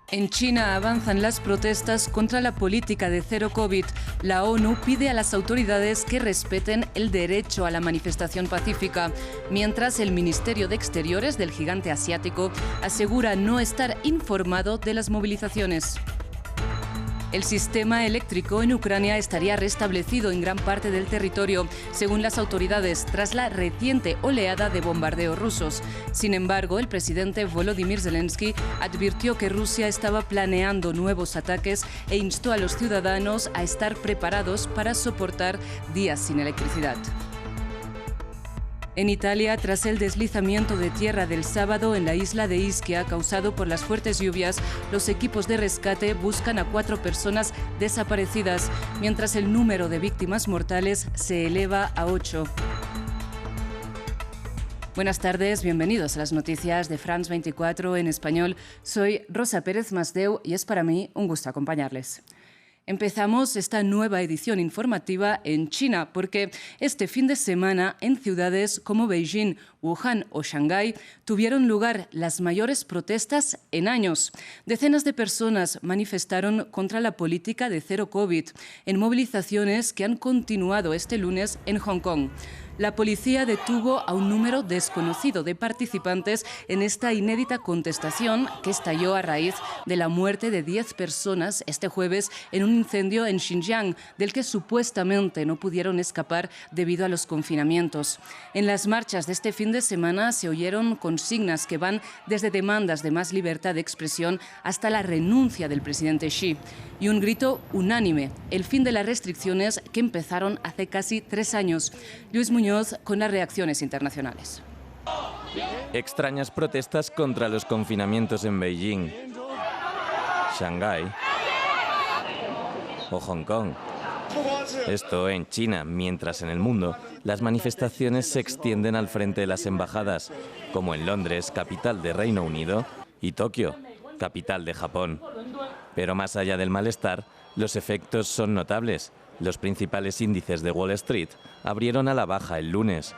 En China avanzan las protestas contra la política de cero COVID. La ONU pide a las autoridades que respeten el derecho a la manifestación pacífica, mientras el Ministerio de Exteriores del gigante asiático asegura no estar informado de las movilizaciones. El sistema eléctrico en Ucrania estaría restablecido en gran parte del territorio, según las autoridades, tras la reciente oleada de bombardeos rusos. Sin embargo, el presidente Volodymyr Zelensky advirtió que Rusia estaba planeando nuevos ataques e instó a los ciudadanos a estar preparados para soportar días sin electricidad. En Italia, tras el deslizamiento de tierra del sábado en la isla de Ischia causado por las fuertes lluvias, los equipos de rescate buscan a 4 personas desaparecidas, mientras el número de víctimas mortales se eleva a 8. Buenas tardes, bienvenidos a las noticias de France 24 en español. Soy Rosa Pérez Masdeu y es para mí un gusto acompañarles. Empezamos esta nueva edición informativa en China porque este fin de semana en ciudades como Beijing, Wuhan o Shanghái tuvieron lugar las mayores protestas en años. Decenas de personas manifestaron contra la política de cero COVID en movilizaciones que han continuado este lunes en Hong Kong. La policía detuvo a un número desconocido de participantes en esta inédita contestación que estalló a raíz de la muerte de 10 personas este jueves en un incendio en Xinjiang, del que supuestamente no pudieron escapar debido a los confinamientos. En las marchas de este fin de semana se oyeron consignas que van desde demandas de más libertad de expresión hasta la renuncia del presidente Xi. Y un grito unánime, el fin de las restricciones que empezaron hace casi 3 años. Luis Muñoz con las reacciones internacionales. Extrañas protestas contra los confinamientos en Beijing, Shanghái o Hong Kong. Esto en China, mientras en el mundo las manifestaciones se extienden al frente de las embajadas, como en Londres, capital de Reino Unido, y Tokio, capital de Japón. Pero más allá del malestar, los efectos son notables. Los principales índices de Wall Street abrieron a la baja el lunes.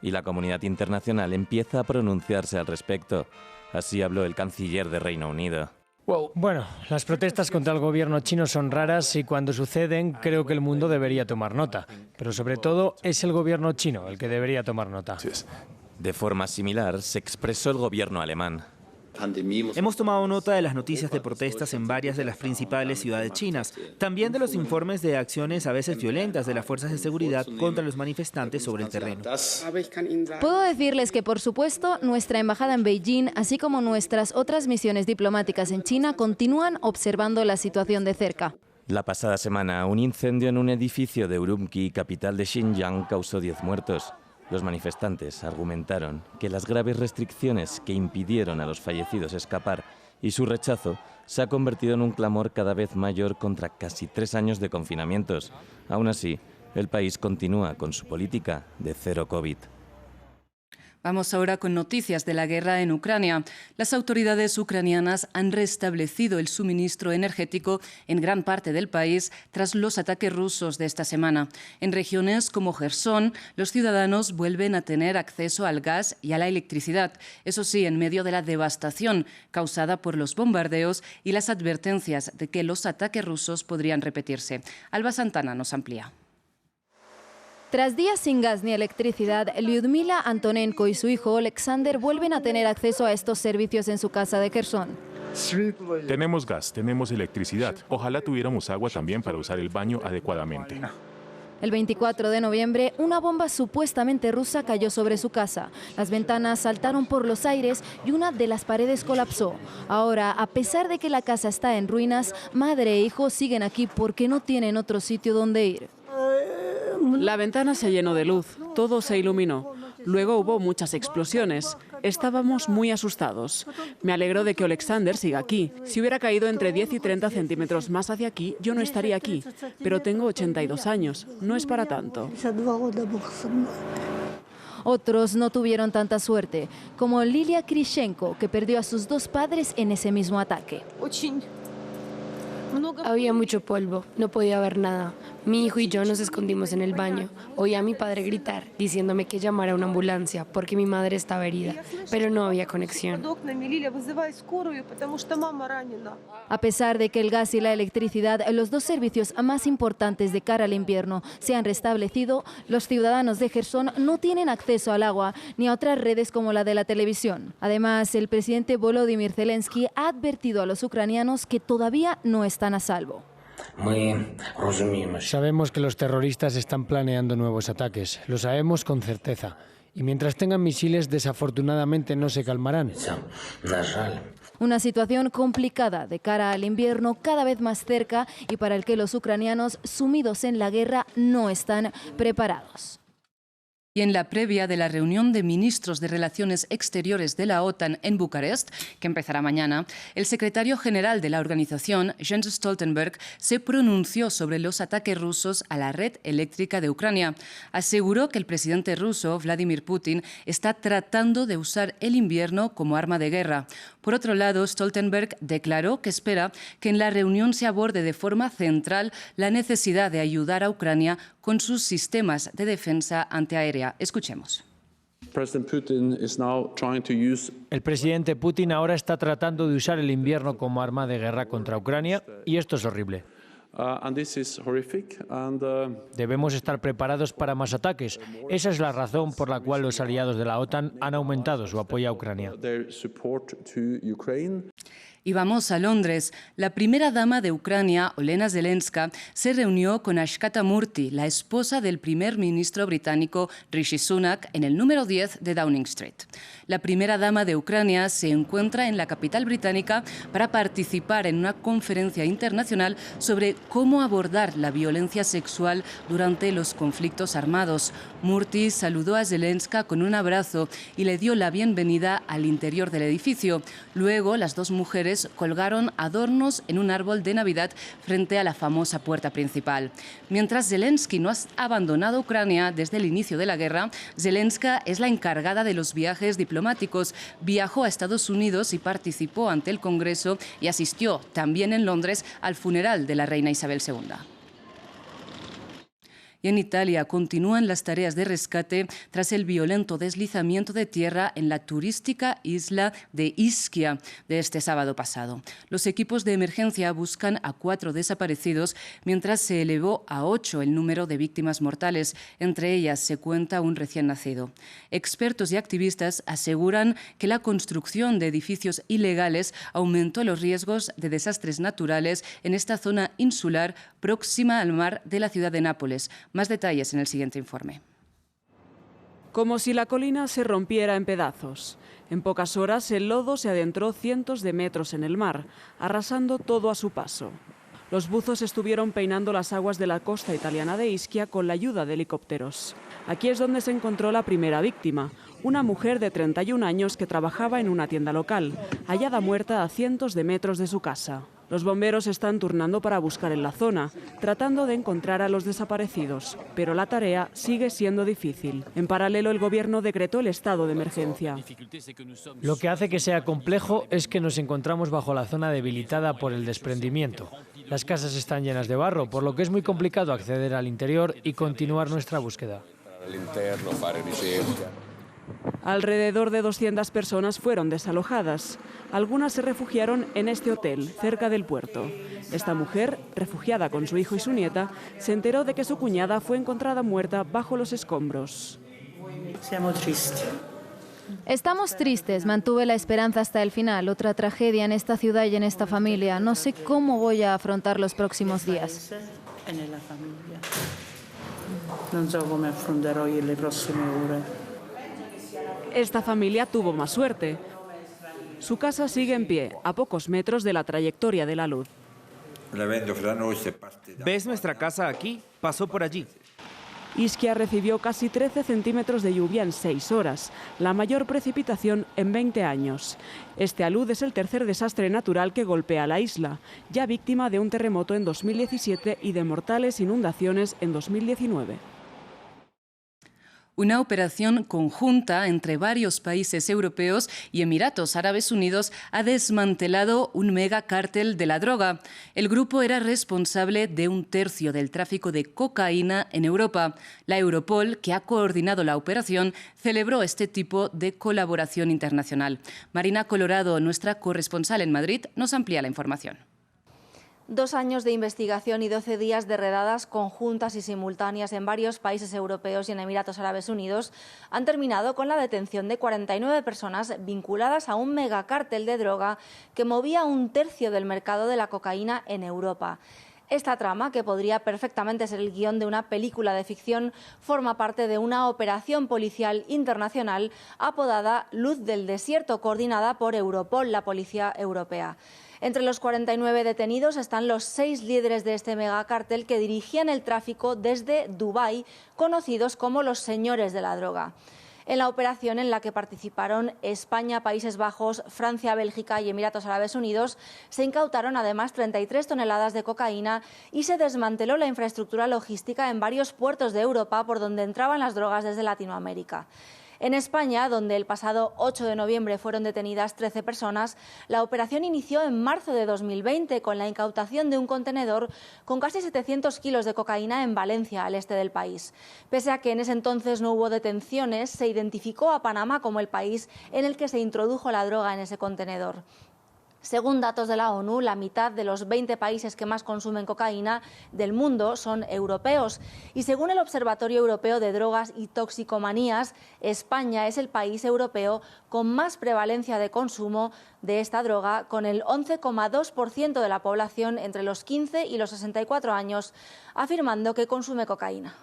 Y la comunidad internacional empieza a pronunciarse al respecto. Así habló el canciller de Reino Unido. Bueno, las protestas contra el gobierno chino son raras y cuando suceden creo que el mundo debería tomar nota. Pero sobre todo es el gobierno chino el que debería tomar nota. De forma similar se expresó el gobierno alemán. Hemos tomado nota de las noticias de protestas en varias de las principales ciudades chinas, también de los informes de acciones a veces violentas de las fuerzas de seguridad contra los manifestantes sobre el terreno. Puedo decirles que, por supuesto, nuestra embajada en Beijing, así como nuestras otras misiones diplomáticas en China, continúan observando la situación de cerca. La pasada semana, un incendio en un edificio de Urumqi, capital de Xinjiang, causó 10 muertos. Los manifestantes argumentaron que las graves restricciones que impidieron a los fallecidos escapar y su rechazo se ha convertido en un clamor cada vez mayor contra casi 3 años de confinamientos. Aún así, el país continúa con su política de cero COVID. Vamos ahora con noticias de la guerra en Ucrania. Las autoridades ucranianas han restablecido el suministro energético en gran parte del país tras los ataques rusos de esta semana. En regiones como Jersón, los ciudadanos vuelven a tener acceso al gas y a la electricidad, eso sí, en medio de la devastación causada por los bombardeos y las advertencias de que los ataques rusos podrían repetirse. Alba Santana nos amplía. Tras días sin gas ni electricidad, Lyudmila Antonenko y su hijo Alexander vuelven a tener acceso a estos servicios en su casa de Kherson. Tenemos gas, tenemos electricidad. Ojalá tuviéramos agua también para usar el baño adecuadamente. El 24 de noviembre, una bomba supuestamente rusa cayó sobre su casa. Las ventanas saltaron por los aires y una de las paredes colapsó. Ahora, a pesar de que la casa está en ruinas, madre e hijo siguen aquí porque no tienen otro sitio donde ir. La ventana se llenó de luz, todo se iluminó. Luego hubo muchas explosiones. Estábamos muy asustados. Me alegro de que Alexander siga aquí. Si hubiera caído entre 10 y 30 centímetros más hacia aquí, yo no estaría aquí. Pero tengo 82 años, no es para tanto. Otros no tuvieron tanta suerte, como Lilia Krishenko, que perdió a sus 2 padres en ese mismo ataque. Había mucho polvo, no podía ver nada. Mi hijo y yo nos escondimos en el baño. Oí a mi padre gritar, diciéndome que llamara a una ambulancia porque mi madre estaba herida, pero no había conexión. A pesar de que el gas y la electricidad, los dos servicios más importantes de cara al invierno, se han restablecido, los ciudadanos de Jersón no tienen acceso al agua ni a otras redes como la de la televisión. Además, el presidente Volodymyr Zelensky ha advertido a los ucranianos que todavía no están a salvo. Sabemos que los terroristas están planeando nuevos ataques, lo sabemos con certeza. Y mientras tengan misiles, desafortunadamente no se calmarán. Una situación complicada de cara al invierno cada vez más cerca y para el que los ucranianos sumidos en la guerra no están preparados. Y en la previa de la reunión de ministros de Relaciones Exteriores de la OTAN en Bucarest, que empezará mañana, el secretario general de la organización, Jens Stoltenberg, se pronunció sobre los ataques rusos a la red eléctrica de Ucrania. Aseguró que el presidente ruso, Vladimir Putin, está tratando de usar el invierno como arma de guerra. Por otro lado, Stoltenberg declaró que espera que en la reunión se aborde de forma central la necesidad de ayudar a Ucrania con sus sistemas de defensa antiaérea. Escuchemos. El presidente Putin ahora está tratando de usar el invierno como arma de guerra contra Ucrania y esto es horrible. Debemos estar preparados para más ataques. Esa es la razón por la cual los aliados de la OTAN han aumentado su apoyo a Ucrania. Y vamos a Londres. La primera dama de Ucrania, Olena Zelenska, se reunió con Ashkata Murty, la esposa del primer ministro británico Rishi Sunak, en el número 10 de Downing Street. La primera dama de Ucrania se encuentra en la capital británica para participar en una conferencia internacional sobre cómo abordar la violencia sexual durante los conflictos armados. Murty saludó a Zelenska con un abrazo y le dio la bienvenida al interior del edificio. Luego, las dos mujeres colgaron adornos en un árbol de Navidad frente a la famosa puerta principal. Mientras Zelensky no ha abandonado Ucrania desde el inicio de la guerra, Zelenska es la encargada de los viajes diplomáticos. Viajó a Estados Unidos y participó ante el Congreso y asistió también en Londres al funeral de la reina Isabel II. Y en Italia continúan las tareas de rescate tras el violento deslizamiento de tierra en la turística isla de Ischia de este sábado pasado. Los equipos de emergencia buscan a 4 desaparecidos, mientras se elevó a 8 el número de víctimas mortales. Entre ellas se cuenta un recién nacido. Expertos y activistas aseguran que la construcción de edificios ilegales aumentó los riesgos de desastres naturales en esta zona insular próxima al mar de la ciudad de Nápoles. Más detalles en el siguiente informe. Como si la colina se rompiera en pedazos. En pocas horas el lodo se adentró cientos de metros en el mar, arrasando todo a su paso. Los buzos estuvieron peinando las aguas de la costa italiana de Ischia con la ayuda de helicópteros. Aquí es donde se encontró la primera víctima, una mujer de 31 años que trabajaba en una tienda local, hallada muerta a cientos de metros de su casa. Los bomberos están turnando para buscar en la zona, tratando de encontrar a los desaparecidos, pero la tarea sigue siendo difícil. En paralelo, el gobierno decretó el estado de emergencia. Lo que hace que sea complejo es que nos encontramos bajo la zona debilitada por el desprendimiento. Las casas están llenas de barro, por lo que es muy complicado acceder al interior y continuar nuestra búsqueda. Alrededor de 200 personas fueron desalojadas. Algunas se refugiaron en este hotel, cerca del puerto. Esta mujer, refugiada con su hijo y su nieta, se enteró de que su cuñada fue encontrada muerta bajo los escombros. Estamos tristes, mantuve la esperanza hasta el final. Otra tragedia en esta ciudad y en esta familia. No sé cómo voy a afrontar los próximos días. Esta familia tuvo más suerte. Su casa sigue en pie, a pocos metros de la trayectoria de la luz. ¿Ves nuestra casa aquí? Pasó por allí. Ischia recibió casi 13 centímetros de lluvia en 6 horas, la mayor precipitación en 20 años. Este alud es el tercer desastre natural que golpea la isla, ya víctima de un terremoto en 2017 y de mortales inundaciones en 2019. Una operación conjunta entre varios países europeos y Emiratos Árabes Unidos ha desmantelado un megacártel de la droga. El grupo era responsable de 1/3 del tráfico de cocaína en Europa. La Europol, que ha coordinado la operación, celebró este tipo de colaboración internacional. Marina Colorado, nuestra corresponsal en Madrid, nos amplía la información. 2 años de investigación y 12 días de redadas conjuntas y simultáneas en varios países europeos y en Emiratos Árabes Unidos han terminado con la detención de 49 personas vinculadas a un megacártel de droga que movía 1/3 del mercado de la cocaína en Europa. Esta trama, que podría perfectamente ser el guión de una película de ficción, forma parte de una operación policial internacional apodada Luz del Desierto, coordinada por Europol, la policía europea. Entre los 49 detenidos están los 6 líderes de este megacártel que dirigían el tráfico desde Dubái, conocidos como los señores de la droga. En la operación, en la que participaron España, Países Bajos, Francia, Bélgica y Emiratos Árabes Unidos, se incautaron además 33 toneladas de cocaína y se desmanteló la infraestructura logística en varios puertos de Europa por donde entraban las drogas desde Latinoamérica. En España, donde el pasado 8 de noviembre fueron detenidas 13 personas, la operación inició en marzo de 2020 con la incautación de un contenedor con casi 700 kilos de cocaína en Valencia, al este del país. Pese a que en ese entonces no hubo detenciones, se identificó a Panamá como el país en el que se introdujo la droga en ese contenedor. Según datos de la ONU, la mitad de los 20 países que más consumen cocaína del mundo son europeos. Y según el Observatorio Europeo de Drogas y Toxicomanías, España es el país europeo con más prevalencia de consumo de esta droga, con el 11,2% de la población entre los 15 y los 64 años, afirmando que consume cocaína.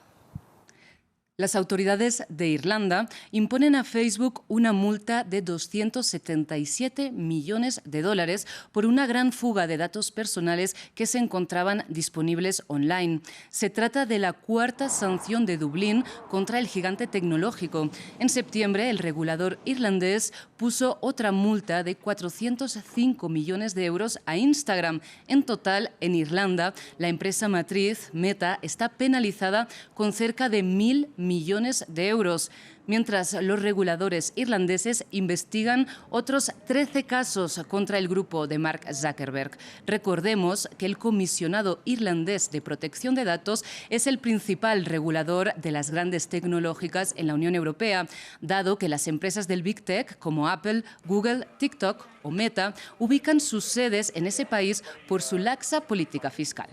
Las autoridades de Irlanda imponen a Facebook una multa de 277 millones de dólares por una gran fuga de datos personales que se encontraban disponibles online. Se trata de la 4ª sanción de Dublín contra el gigante tecnológico. En septiembre, el regulador irlandés puso otra multa de 405 millones de euros a Instagram. En total, en Irlanda, la empresa matriz Meta está penalizada con cerca de 1.000 millones de euros, mientras los reguladores irlandeses investigan otros 13 casos contra el grupo de Mark Zuckerberg. Recordemos que el comisionado irlandés de protección de datos es el principal regulador de las grandes tecnológicas en la Unión Europea, dado que las empresas del Big Tech como Apple, Google, TikTok o Meta ubican sus sedes en ese país por su laxa política fiscal.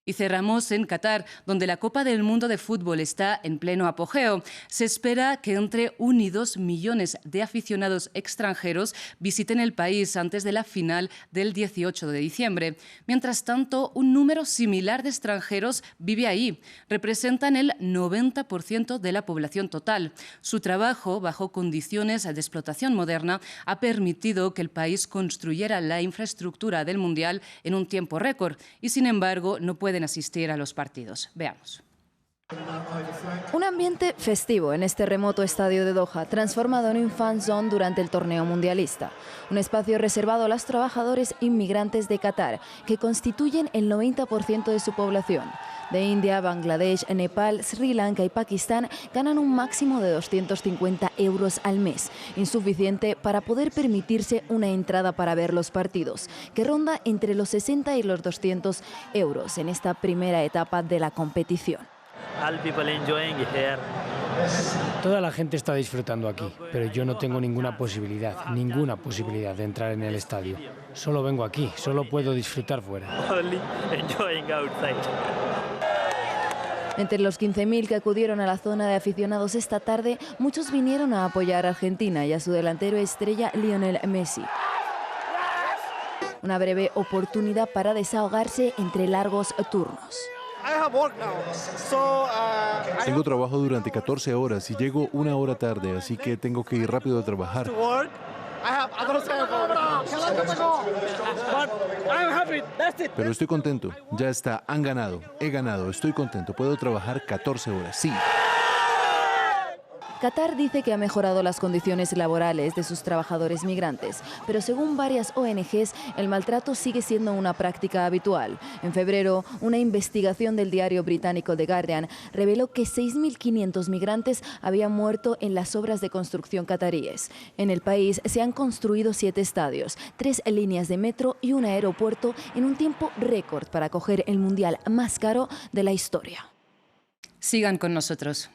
Y cerramos en Qatar, donde la Copa del Mundo de Fútbol está en pleno apogeo. Se espera que entre 1 y 2 millones de aficionados extranjeros visiten el país antes de la final del 18 de diciembre. Mientras tanto, un número similar de extranjeros vive ahí. Representan el 90% de la población total. Su trabajo, bajo condiciones de explotación moderna, ha permitido que el país construyera la infraestructura del Mundial en un tiempo récord y, sin embargo, no pueden asistir a los partidos. Veamos. Un ambiente festivo en este remoto estadio de Doha, transformado en un fan zone durante el torneo mundialista. Un espacio reservado a los trabajadores inmigrantes de Qatar, que constituyen el 90% de su población. De India, Bangladesh, Nepal, Sri Lanka y Pakistán ganan un máximo de 250 euros al mes, insuficiente para poder permitirse una entrada para ver los partidos, que ronda entre los 60 y los 200 euros en esta primera etapa de la competición. Toda la gente está disfrutando aquí, pero yo no tengo ninguna posibilidad de entrar en el estadio. Solo vengo aquí, solo puedo disfrutar fuera. Entre los 15.000 que acudieron a la zona de aficionados esta tarde, muchos vinieron a apoyar a Argentina y a su delantero estrella Lionel Messi. Una breve oportunidad para desahogarse entre largos turnos. Tengo trabajo durante 14 horas y llego 1 hora tarde, así que tengo que ir rápido a trabajar. Pero estoy contento. Ya está, han ganado. He ganado, estoy contento. Puedo trabajar 14 horas, sí. Qatar dice que ha mejorado las condiciones laborales de sus trabajadores migrantes, pero según varias ONGs, el maltrato sigue siendo una práctica habitual. En febrero, una investigación del diario británico The Guardian reveló que 6.500 migrantes habían muerto en las obras de construcción qataríes. En el país se han construido 7 estadios, 3 líneas de metro y un aeropuerto en un tiempo récord para acoger el mundial más caro de la historia. Sigan con nosotros.